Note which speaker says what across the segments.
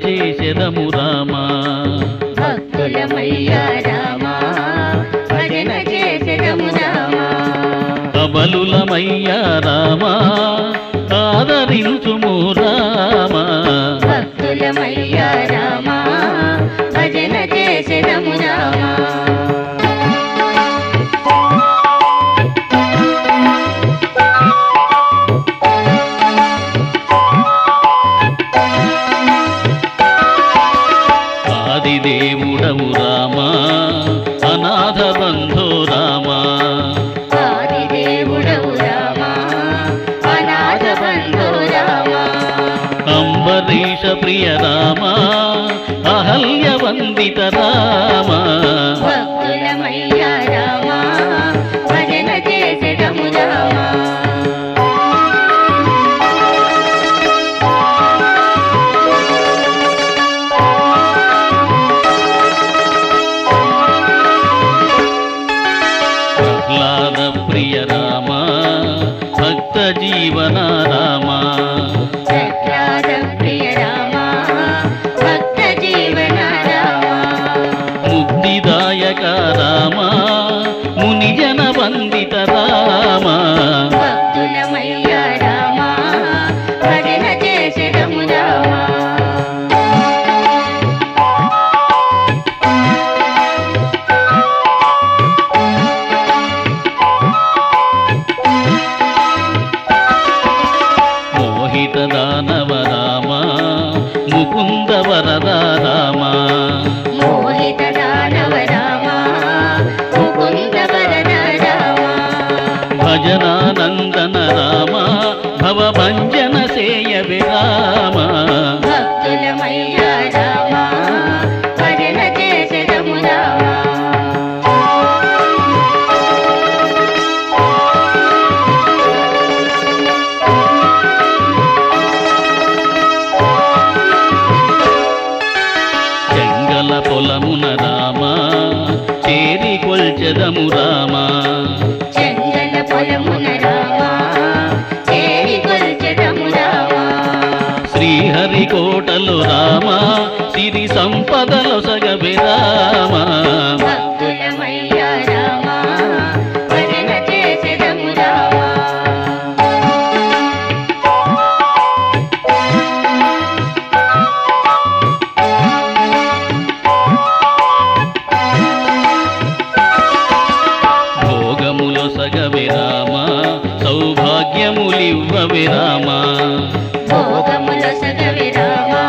Speaker 1: చేసెదము రామా.
Speaker 2: భక్తులమయ్యా రామా భజన చేసెదము రామా.
Speaker 1: అబలులమయ్యా రామా ఆదరించుము రామా.
Speaker 2: భక్తులమయ్యా రామా భజన చేసెదము రామా.
Speaker 1: ఆదిదేవుడవు రామా అనాథ బంధో రామా.
Speaker 2: ఆదిదేవుడవు రామా అనాథ బంధో రామా.
Speaker 1: అంబరీష ప్రియ రామా అహల్య వందిత రామా.
Speaker 2: భక్తులమయ్యా రామా భజన చేసెదము రామా.
Speaker 1: ప్రహ్లాద ప్రియ రామా భక్త జీవన రామా.
Speaker 2: ప్రహ్లాద ప్రియ రామా భక్త జీవన రామా.
Speaker 1: ముక్తిదాయక రామా మునిజన వందిత రామా.
Speaker 2: భక్తులమయ్యా రామా భజన చేసెదము రామా.
Speaker 1: మోహిత దానవ రామా ముకుంద వరద రామా.
Speaker 2: మోహిత దానవ రామా ముకుంద వరద రామా.
Speaker 1: భజనానందన రామా భవభంజన సేయవే రామా.
Speaker 2: భక్తులమయ్యా రామా భజన చేసెదము రామా.
Speaker 1: చెంగల పొలమున రామా చేరి కొల్చెదము రామా.
Speaker 2: చెంగల పొలమున రామా చేరి కొల్చెదము రామా.
Speaker 1: శ్రీహరి కోటలు రామా సిరి సంపదలు సగవే రామా.
Speaker 2: భక్తులమయ్యా రామా భజన చేసెదము రామా.
Speaker 1: భోగములు సగవే రామా సౌభాగ్యములివ్వవే రామా.
Speaker 2: భోగముల సగవి రామా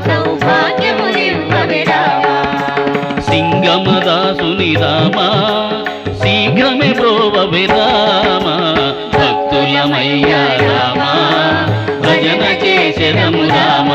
Speaker 2: సౌభాగ్యములివ్వవి రామా.
Speaker 1: సింగమదాసుని రామా శీఘ్రమే బ్రోవవే రామా. భక్తులమయ్యా రామా భజన చేసెదము రామా.